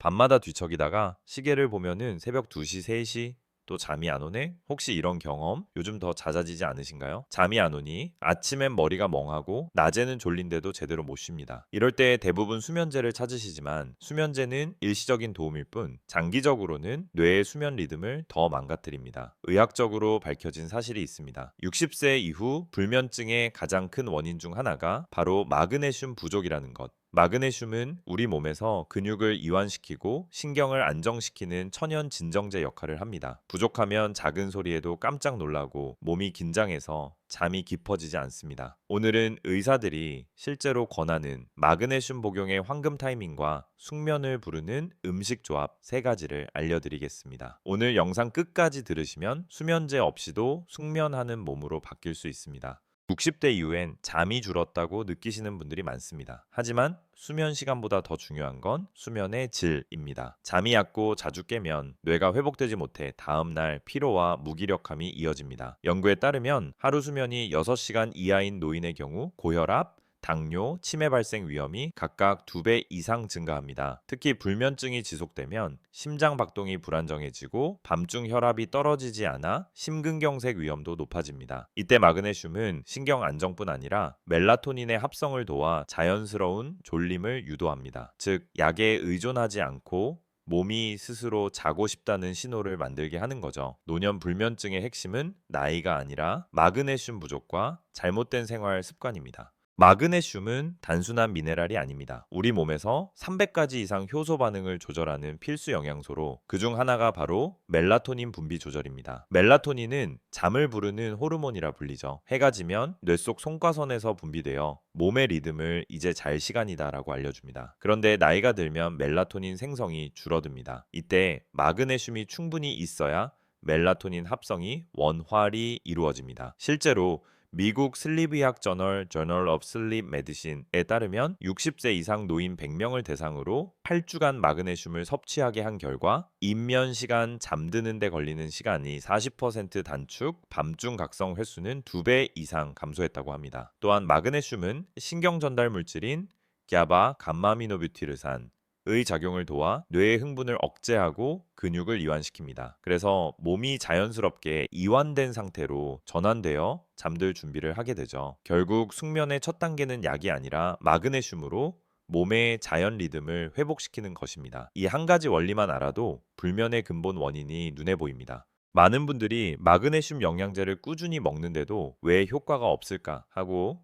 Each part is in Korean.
밤마다 뒤척이다가 시계를 보면은 새벽 2시, 3시 또 잠이 안 오네? 혹시 이런 경험 요즘 더 잦아지지 않으신가요? 잠이 안 오니 아침엔 머리가 멍하고 낮에는 졸린데도 제대로 못 쉽니다. 이럴 때 대부분 수면제를 찾으시지만 수면제는 일시적인 도움일 뿐 장기적으로는 뇌의 수면 리듬을 더 망가뜨립니다. 의학적으로 밝혀진 사실이 있습니다. 60세 이후 불면증의 가장 큰 원인 중 하나가 바로 마그네슘 부족이라는 것. 마그네슘은 우리 몸에서 근육을 이완시키고 신경을 안정시키는 천연 진정제 역할을 합니다. 부족하면 작은 소리에도 깜짝 놀라고 몸이 긴장해서 잠이 깊어지지 않습니다. 오늘은 의사들이 실제로 권하는 마그네슘 복용의 황금 타이밍과 숙면을 부르는 음식 조합 3가지를 알려드리겠습니다. 오늘 영상 끝까지 들으시면 수면제 없이도 숙면하는 몸으로 바뀔 수 있습니다. 60대 이후엔 잠이 줄었다고 느끼시는 분들이 많습니다. 하지만 수면 시간보다 더 중요한 건 수면의 질입니다. 잠이 얕고 자주 깨면 뇌가 회복되지 못해 다음날 피로와 무기력함이 이어집니다. 연구에 따르면 하루 수면이 6시간 이하인 노인의 경우 고혈압, 당뇨, 치매 발생 위험이 각각 2배 이상 증가합니다. 특히 불면증이 지속되면 심장 박동이 불안정해지고 밤중 혈압이 떨어지지 않아 심근경색 위험도 높아집니다. 이때 마그네슘은 신경 안정뿐 아니라 멜라토닌의 합성을 도와 자연스러운 졸림을 유도합니다. 즉, 약에 의존하지 않고 몸이 스스로 자고 싶다는 신호를 만들게 하는 거죠. 노년 불면증의 핵심은 나이가 아니라 마그네슘 부족과 잘못된 생활 습관입니다. 마그네슘은 단순한 미네랄이 아닙니다. 우리 몸에서 300가지 이상 효소 반응을 조절하는 필수 영양소로 그중 하나가 바로 멜라토닌 분비 조절입니다. 멜라토닌은 잠을 부르는 호르몬이라 불리죠. 해가 지면 뇌 속 송과선에서 분비되어 몸의 리듬을 이제 잘 시간이다라고 알려줍니다. 그런데 나이가 들면 멜라토닌 생성이 줄어듭니다. 이때 마그네슘이 충분히 있어야 멜라토닌 합성이 원활히 이루어집니다. 실제로 미국 슬립의학 저널 Journal of Sleep Medicine에 따르면 60세 이상 노인 100명을 대상으로 8주간 마그네슘을 섭취하게 한 결과 입면 시간 잠드는 데 걸리는 시간이 40% 단축, 밤중 각성 횟수는 2배 이상 감소했다고 합니다. 또한 마그네슘은 신경 전달 물질인 GABA 감마미노뷰티르산 의 작용을 도와 뇌의 흥분을 억제하고 근육을 이완시킵니다. 그래서 몸이 자연스럽게 이완된 상태로 전환되어 잠들 준비를 하게 되죠. 결국 숙면의 첫 단계는 약이 아니라 마그네슘으로 몸의 자연 리듬을 회복시키는 것입니다. 이 한 가지 원리만 알아도 불면의 근본 원인이 눈에 보입니다. 많은 분들이 마그네슘 영양제를 꾸준히 먹는데도 왜 효과가 없을까 하고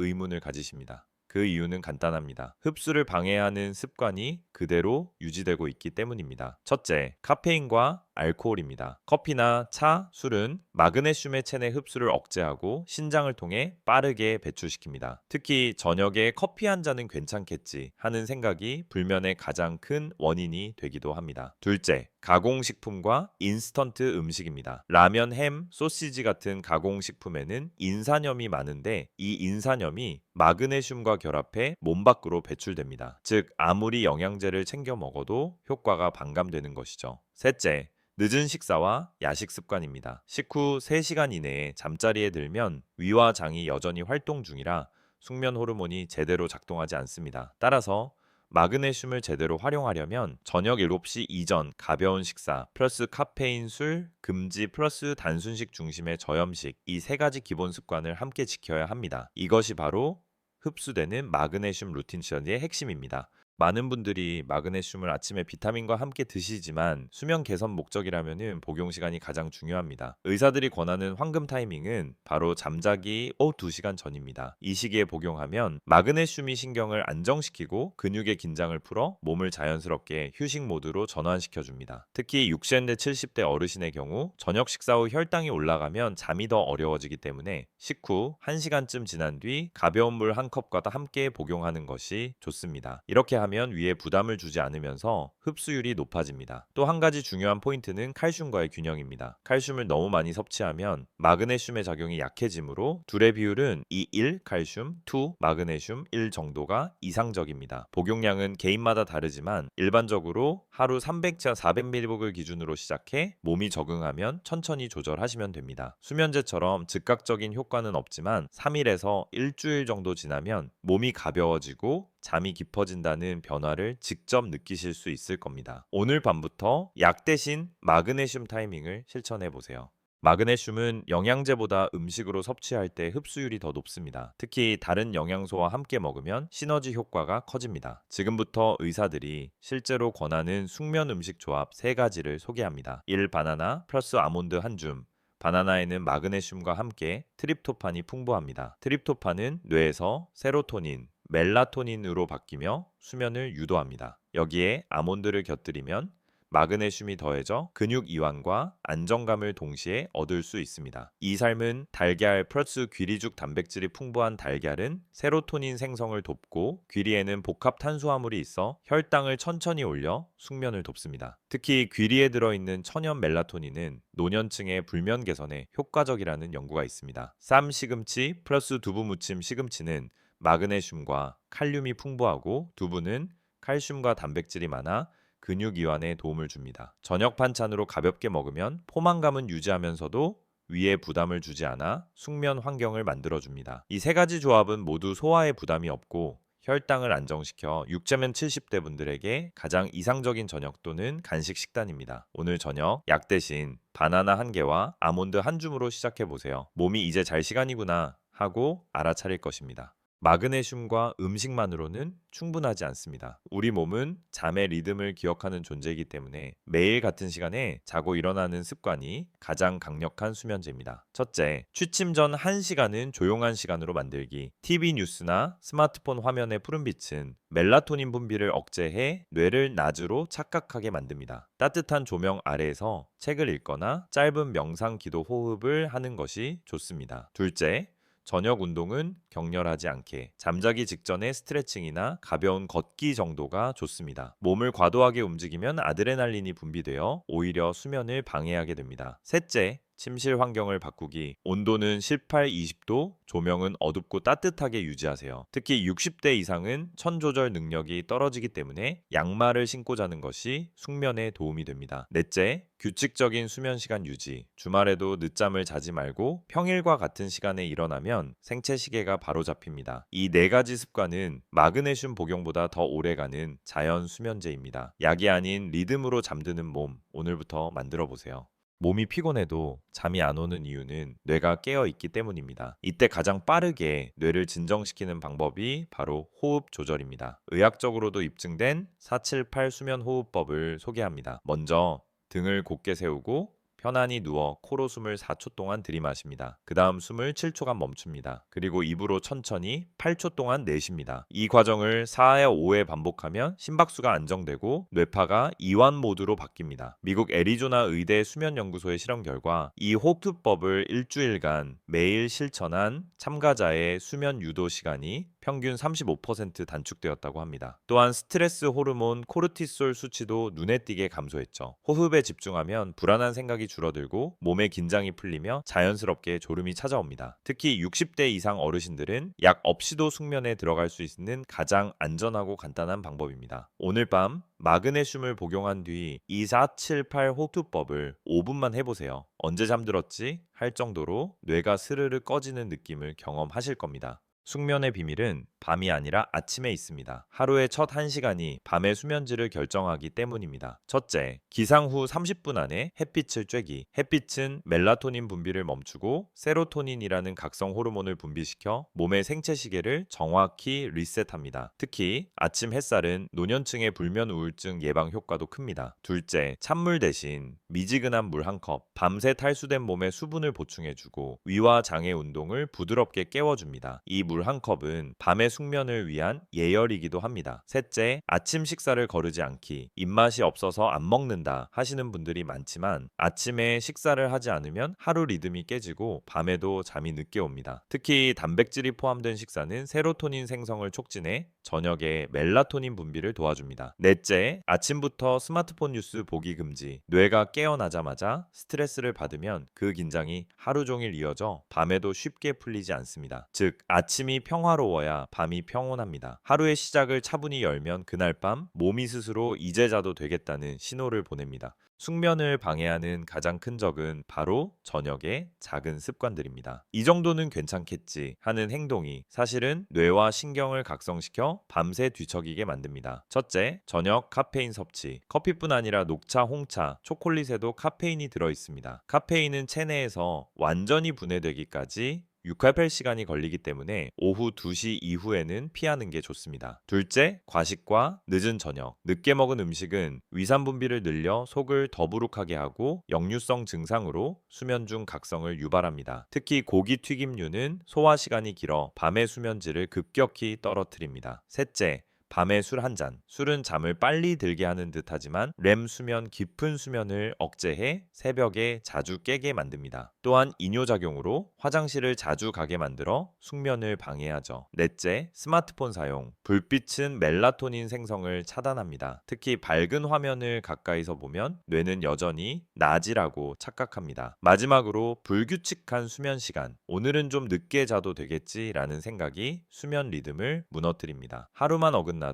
의문을 가지십니다. 그 이유는 간단합니다. 흡수를 방해하는 습관이 그대로 유지되고 있기 때문입니다. 첫째, 카페인과 알코올입니다. 커피나 차, 술은 마그네슘의 체내 흡수를 억제하고 신장을 통해 빠르게 배출시킵니다. 특히 저녁에 커피 한 잔은 괜찮겠지 하는 생각이 불면의 가장 큰 원인이 되기도 합니다. 둘째, 가공식품과 인스턴트 음식입니다. 라면, 햄, 소시지 같은 가공식품에는 인산염이 많은데 이 인산염이 마그네슘과 결합해 몸 밖으로 배출됩니다. 즉, 아무리 영양제를 챙겨 먹어도 효과가 반감되는 것이죠. 셋째, 늦은 식사와 야식 습관입니다. 식후 3시간 이내에 잠자리에 들면 위와 장이 여전히 활동 중이라 숙면 호르몬이 제대로 작동하지 않습니다. 따라서 마그네슘을 제대로 활용하려면 저녁 7시 이전 가벼운 식사 플러스 카페인 술 금지 플러스 단순식 중심의 저염식 이 3가지 기본 습관을 함께 지켜야 합니다. 이것이 바로 흡수되는 마그네슘 루틴 스터디의 핵심입니다. 많은 분들이 마그네슘을 아침에 비타민과 함께 드시지만 수면 개선 목적이라면 복용 시간이 가장 중요합니다. 의사들이 권하는 황금 타이밍은 바로 잠자기 오후 2시간 전입니다. 이 시기에 복용하면 마그네슘이 신경을 안정시키고 근육의 긴장을 풀어 몸을 자연스럽게 휴식 모드로 전환시켜 줍니다. 특히 60대 70대 어르신의 경우 저녁 식사 후 혈당이 올라가면 잠이 더 어려워지기 때문에 식후 1시간쯤 지난 뒤 가벼운 물 한 컵과 함께 복용하는 것이 좋습니다. 이렇게 하면 위에 부담을 주지 않으면서 흡수율이 높아집니다. 또 한 가지 중요한 포인트는 칼슘과의 균형입니다. 칼슘을 너무 많이 섭취하면 마그네슘의 작용이 약해지므로 둘의 비율은 2:1 칼슘, 2 마그네슘 1 정도가 이상적입니다. 복용량은 개인마다 다르지만 일반적으로 하루 300자 400mg을 기준으로 시작해 몸이 적응하면 천천히 조절하시면 됩니다. 수면제처럼 즉각적인 효과는 없지만 3일에서 일주일 정도 지나면 몸이 가벼워지고 잠이 깊어진다는 변화를 직접 느끼실 수 있을 겁니다. 오늘 밤부터 약 대신 마그네슘 타이밍을 실천해 보세요. 마그네슘은 영양제보다 음식으로 섭취할 때 흡수율이 더 높습니다. 특히 다른 영양소와 함께 먹으면 시너지 효과가 커집니다. 지금부터 의사들이 실제로 권하는 숙면 음식 조합 3가지를 소개합니다. 1. 바나나 플러스 아몬드 한 줌. 바나나에는 마그네슘과 함께 트립토판이 풍부합니다. 트립토판은 뇌에서 세로토닌, 멜라토닌으로 바뀌며 수면을 유도합니다. 여기에 아몬드를 곁들이면 마그네슘이 더해져 근육 이완과 안정감을 동시에 얻을 수 있습니다. 이 삶은 달걀 플러스 귀리죽 단백질이 풍부한 달걀은 세로토닌 생성을 돕고 귀리에는 복합 탄수화물이 있어 혈당을 천천히 올려 숙면을 돕습니다. 특히 귀리에 들어있는 천연 멜라토닌은 노년층의 불면 개선에 효과적이라는 연구가 있습니다. 쌈 시금치 플러스 두부 무침 시금치는 마그네슘과 칼륨이 풍부하고 두부는 칼슘과 단백질이 많아 근육 이완에 도움을 줍니다. 저녁 반찬으로 가볍게 먹으면 포만감은 유지하면서도 위에 부담을 주지 않아 숙면 환경을 만들어줍니다. 이 3가지 조합은 모두 소화에 부담이 없고 혈당을 안정시켜 6제면 70대 분들에게 가장 이상적인 저녁 또는 간식 식단입니다. 오늘 저녁 약 대신 바나나 1개와 아몬드 한 줌으로 시작해보세요. 몸이 이제 잘 시간이구나 하고 알아차릴 것입니다. 마그네슘과 음식만으로는 충분하지 않습니다. 우리 몸은 잠의 리듬을 기억하는 존재이기 때문에 매일 같은 시간에 자고 일어나는 습관이 가장 강력한 수면제입니다. 첫째, 취침 전 1시간은 조용한 시간으로 만들기. TV 뉴스나 스마트폰 화면의 푸른빛은 멜라토닌 분비를 억제해 뇌를 낮으로 착각하게 만듭니다. 따뜻한 조명 아래에서 책을 읽거나 짧은 명상 기도 호흡을 하는 것이 좋습니다. 둘째, 저녁 운동은 격렬하지 않게 잠자기 직전에 스트레칭이나 가벼운 걷기 정도가 좋습니다. 몸을 과도하게 움직이면 아드레날린이 분비되어 오히려 수면을 방해하게 됩니다. 셋째, 침실 환경을 바꾸기. 온도는 18, 20도, 조명은 어둡고 따뜻하게 유지하세요. 특히 60대 이상은 천 조절 능력이 떨어지기 때문에 양말을 신고 자는 것이 숙면에 도움이 됩니다. 넷째, 규칙적인 수면 시간 유지. 주말에도 늦잠을 자지 말고 평일과 같은 시간에 일어나면 생체 시계가 바로 잡힙니다. 이 4가지 습관은 마그네슘 복용보다 더 오래가는 자연 수면제입니다. 약이 아닌 리듬으로 잠드는 몸, 오늘부터 만들어 보세요. 몸이 피곤해도 잠이 안 오는 이유는 뇌가 깨어 있기 때문입니다. 이때 가장 빠르게 뇌를 진정시키는 방법이 바로 호흡 조절입니다. 의학적으로도 입증된 478 수면 호흡법을 소개합니다. 먼저 등을 곧게 세우고 편안히 누워 코로 숨을 4초 동안 들이마십니다. 그 다음 숨을 7초간 멈춥니다. 그리고 입으로 천천히 8초 동안 내쉽니다. 이 과정을 4회 5회 반복하면 심박수가 안정되고 뇌파가 이완 모드로 바뀝니다. 미국 애리조나 의대 수면연구소의 실험 결과 이 호흡법을 일주일간 매일 실천한 참가자의 수면 유도 시간이 평균 35% 단축되었다고 합니다. 또한 스트레스 호르몬 코르티솔 수치도 눈에 띄게 감소했죠. 호흡에 집중하면 불안한 생각이 줄어들고 몸의 긴장이 풀리며 자연스럽게 졸음이 찾아옵니다. 특히 60대 이상 어르신들은 약 없이도 숙면에 들어갈 수 있는 가장 안전하고 간단한 방법입니다. 오늘 밤 마그네슘을 복용한 뒤 2478 호흡법을 5분만 해보세요. 언제 잠들었지? 할 정도로 뇌가 스르르 꺼지는 느낌을 경험하실 겁니다. 숙면의 비밀은 밤이 아니라 아침에 있습니다. 하루의 첫 1시간이 밤의 수면질을 결정하기 때문입니다. 첫째, 기상 후 30분 안에 햇빛을 쬐기. 햇빛은 멜라토닌 분비를 멈추고 세로토닌이라는 각성 호르몬을 분비시켜 몸의 생체 시계를 정확히 리셋합니다. 특히 아침 햇살은 노년층의 불면 우울증 예방 효과도 큽니다. 둘째, 찬물 대신 미지근한 물 한 컵, 밤새 탈수된 몸에 수분을 보충해주고 위와 장의 운동을 부드럽게 깨워줍니다. 이 물 한 컵은 밤의 숙면을 위한 예열이기도 합니다. 셋째, 아침 식사를 거르지 않기. 입맛이 없어서 안 먹는다 하시는 분들이 많지만 아침에 식사를 하지 않으면 하루 리듬이 깨지고 밤에도 잠이 늦게 옵니다. 특히 단백질이 포함된 식사는 세로토닌 생성을 촉진해 저녁에 멜라토닌 분비를 도와줍니다. 넷째, 아침부터 스마트폰 뉴스 보기 금지. 뇌가 깨어나자마자 스트레스를 받으면 그 긴장이 하루 종일 이어져 밤에도 쉽게 풀리지 않습니다. 즉, 아침이 평화로워야 밤이 밤이 평온합니다. 하루의 시작을 차분히 열면 그날 밤 몸이 스스로 이제 자도 되겠다는 신호를 보냅니다. 숙면을 방해하는 가장 큰 적은 바로 저녁의 작은 습관들입니다. 이 정도는 괜찮겠지 하는 행동이 사실은 뇌와 신경을 각성시켜 밤새 뒤척이게 만듭니다. 첫째, 저녁 카페인 섭취. 커피뿐 아니라 녹차, 홍차, 초콜릿에도 카페인이 들어 있습니다. 카페인은 체내에서 완전히 분해되기까지 6~8시간이 걸리기 때문에 오후 2시 이후에는 피하는 게 좋습니다. 둘째, 과식과 늦은 저녁. 늦게 먹은 음식은 위산 분비를 늘려 속을 더부룩하게 하고 역류성 증상으로 수면 중 각성을 유발합니다. 특히 고기 튀김류는 소화 시간이 길어 밤의 수면질을 급격히 떨어뜨립니다. 셋째, 밤에 술 한 잔. 술은 잠을 빨리 들게 하는 듯 하지만 렘 수면, 깊은 수면을 억제해 새벽에 자주 깨게 만듭니다. 또한 이뇨작용으로 화장실을 자주 가게 만들어 숙면을 방해하죠. 넷째, 스마트폰 사용. 불빛은 멜라토닌 생성을 차단합니다. 특히 밝은 화면을 가까이서 보면 뇌는 여전히 낮이라고 착각합니다. 마지막으로 불규칙한 수면 시간. 오늘은 좀 늦게 자도 되겠지라는 생각이 수면 리듬을 무너뜨립니다. 하루만 어긋나도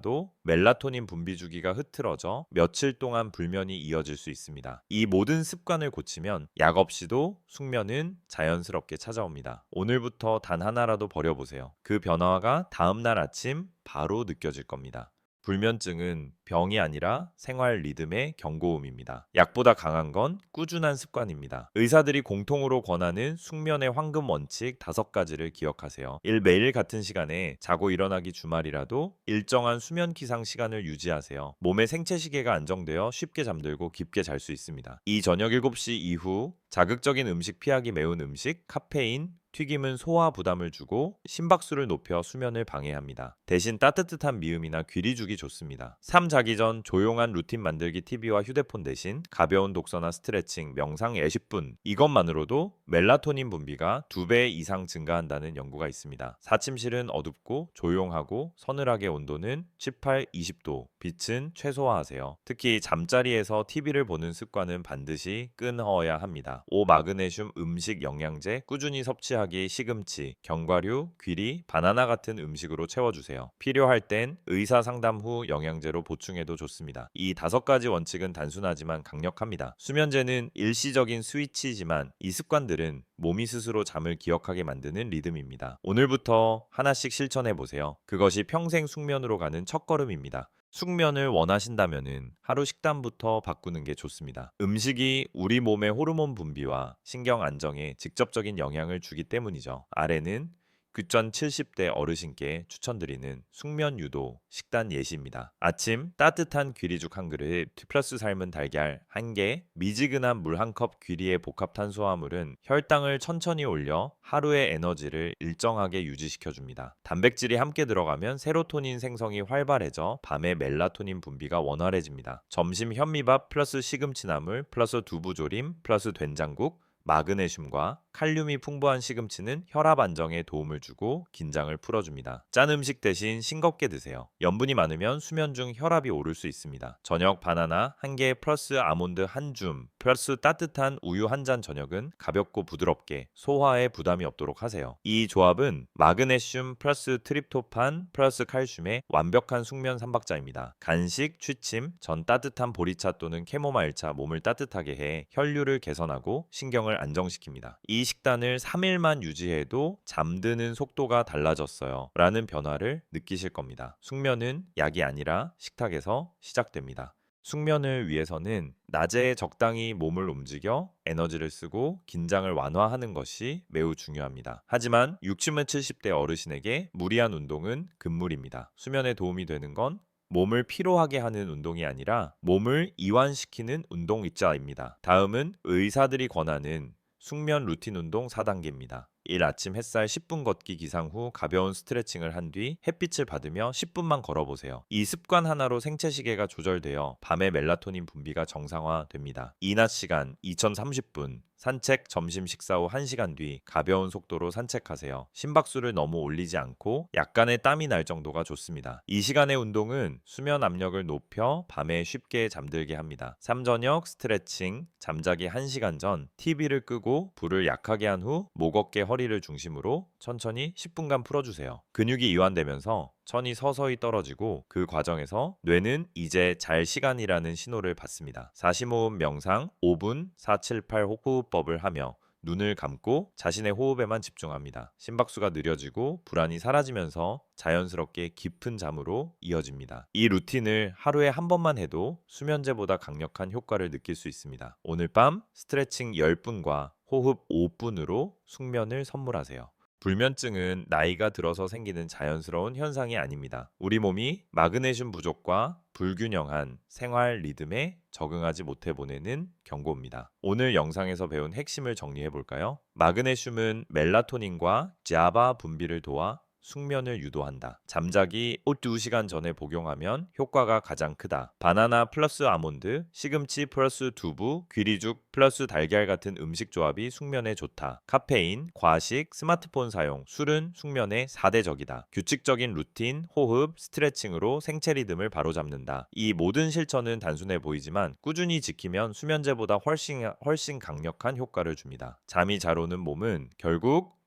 멜라토닌 분비 주기가 흐트러져 며칠 동안 불면이 이어질 수 있습니다. 이 모든 습관을 고치면 약 없이도 숙면은 자연스럽게 찾아옵니다. 오늘부터 단 하나라도 버려보세요. 그 변화가 다음날 아침 바로 느껴질 겁니다. 불면증은 병이 아니라 생활 리듬의 경고음입니다. 약보다 강한 건 꾸준한 습관입니다. 의사들이 공통으로 권하는 숙면의 황금 원칙 5가지를 기억하세요. 1. 매일 같은 시간에 자고 일어나기 주말이라도 일정한 수면 기상 시간을 유지하세요. 몸의 생체 시계가 안정되어 쉽게 잠들고 깊게 잘 수 있습니다. 2. 저녁 7시 이후 자극적인 음식 피하기, 매운 음식, 카페인, 튀김은 소화 부담을 주고 심박수를 높여 수면을 방해합니다. 대신 따뜻한 미음이나 귀리 주기 좋습니다. 3. 자기 전 조용한 루틴 만들기. TV와 휴대폰 대신 가벼운 독서나 스트레칭, 명상 10분. 이것만으로도 멜라토닌 분비가 2배 이상 증가한다는 연구가 있습니다. 4. 침실은 어둡고 조용하고 서늘하게 온도는 18, 20도. 빛은 최소화하세요. 특히 잠자리에서 TV를 보는 습관은 반드시 끊어야 합니다. 5. 마그네슘 음식 영양제 꾸준히 섭취하기. 시금치, 견과류, 귀리, 바나나 같은 음식으로 채워주세요. 필요할 땐 의사 상담 후 영양제로 보충해도 좋습니다. 이 5가지 원칙은 단순하지만 강력합니다. 수면제는 일시적인 스위치지만 이 습관들은 몸이 스스로 잠을 기억하게 만드는 리듬입니다. 오늘부터 하나씩 실천해보세요. 그것이 평생 숙면으로 가는 첫걸음입니다. 숙면을 원하신다면 하루 식단부터 바꾸는 게 좋습니다. 음식이 우리 몸의 호르몬 분비와 신경 안정에 직접적인 영향을 주기 때문이죠. 아래는 귀전 70대 어르신께 추천드리는 숙면 유도 식단 예시입니다. 아침 따뜻한 귀리죽 한 그릇, 플러스 삶은 달걀 1개, 미지근한 물 1컵. 귀리의 복합 탄수화물은 혈당을 천천히 올려 하루의 에너지를 일정하게 유지시켜줍니다. 단백질이 함께 들어가면 세로토닌 생성이 활발해져 밤에 멜라토닌 분비가 원활해집니다. 점심 현미밥 플러스 시금치나물 플러스 두부조림 플러스 된장국, 마그네슘과 칼륨이 풍부한 시금치는 혈압 안정에 도움을 주고 긴장을 풀어줍니다. 짠 음식 대신 싱겁게 드세요. 염분이 많으면 수면 중 혈압이 오를 수 있습니다. 저녁 바나나 1개 플러스 아몬드 1줌 플러스 따뜻한 우유 1잔. 저녁은 가볍고 부드럽게 소화에 부담이 없도록 하세요. 이 조합은 마그네슘 플러스 트립토판 플러스 칼슘의 완벽한 숙면 3박자입니다. 간식, 취침, 전 따뜻한 보리차 또는 캐모마일차 몸을 따뜻하게 해 혈류를 개선하고 신경을 안정시킵니다. 이 식단을 3일만 유지해도 잠드는 속도가 달라졌어요 라는 변화를 느끼실 겁니다. 숙면은 약이 아니라 식탁에서 시작됩니다. 숙면을 위해서는 낮에 적당히 몸을 움직여 에너지를 쓰고 긴장을 완화하는 것이 매우 중요합니다. 하지만 60, 70대 어르신에게 무리한 운동은 금물입니다. 수면에 도움이 되는 건 몸을 피로하게 하는 운동이 아니라 몸을 이완시키는 운동 입자입니다. 다음은 의사들이 권하는 숙면 루틴 운동 4단계입니다. 1. 아침 햇살 10분 걷기 기상 후 가벼운 스트레칭을 한 뒤 햇빛을 받으며 10분만 걸어보세요. 이 습관 하나로 생체 시계가 조절되어 밤에 멜라토닌 분비가 정상화됩니다. 이낮 시간 2030분 산책, 점심 식사 후 1시간 뒤 가벼운 속도로 산책하세요. 심박수를 너무 올리지 않고 약간의 땀이 날 정도가 좋습니다. 이 시간의 운동은 수면 압력을 높여 밤에 쉽게 잠들게 합니다. 3. 저녁 스트레칭 잠자기 1시간 전 TV를 끄고 불을 약하게 한 후 목, 어깨, 허리 허리를 중심으로 천천히 10분간 풀어주세요. 근육이 이완되면서 천이 서서히 떨어지고 그 과정에서 뇌는 이제 잘 시간이라는 신호를 받습니다. 40호흡 명상 5분 478 호흡법을 하며 눈을 감고 자신의 호흡에만 집중합니다. 심박수가 느려지고 불안이 사라지면서 자연스럽게 깊은 잠으로 이어집니다. 이 루틴을 하루에 한 번만 해도 수면제보다 강력한 효과를 느낄 수 있습니다. 오늘 밤 스트레칭 10분과 호흡 5분으로 숙면을 선물하세요. 불면증은 나이가 들어서 생기는 자연스러운 현상이 아닙니다. 우리 몸이 마그네슘 부족과 불균형한 생활 리듬에 적응하지 못해 보내는 경고입니다. 오늘 영상에서 배운 핵심을 정리해 볼까요? 마그네슘은 멜라토닌과 GABA 분비를 도와 숙면을 유도한다. 잠자기 2시간 전에 복용하면 효과가 가장 크다. 바나나 플러스 아몬드, 시금치 플러스 두부, 귀리죽 플러스 달걀 같은 음식 조합이 숙면에 좋다. 카페인, 과식, 스마트폰 사용, 술은 숙면에 4대적이다. 규칙적인 루틴, 호흡, 스트레칭으로 생체 리듬을 바로잡는다. 이 모든 실천은 단순해 보이지만 꾸준히 지키면 수면제보다 훨씬 강력한 효과를 줍니다. 잠이 잘 오는 몸은 결국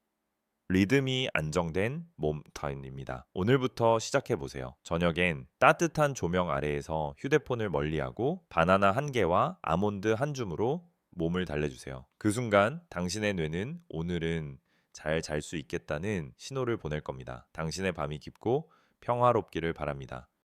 리듬이 안정된 몸타입니다. 오늘부터 시작해보세요. 저녁엔 따뜻한 조명 아래에서 휴대폰을 멀리하고 바나나 한 개와 아몬드 한 줌으로 몸을 달래주세요. 그 순간 당신의 뇌는 오늘은 잘 잘 수 있겠다는 신호를 보낼 겁니다. 당신의 밤이 깊고 평화롭기를 바랍니다.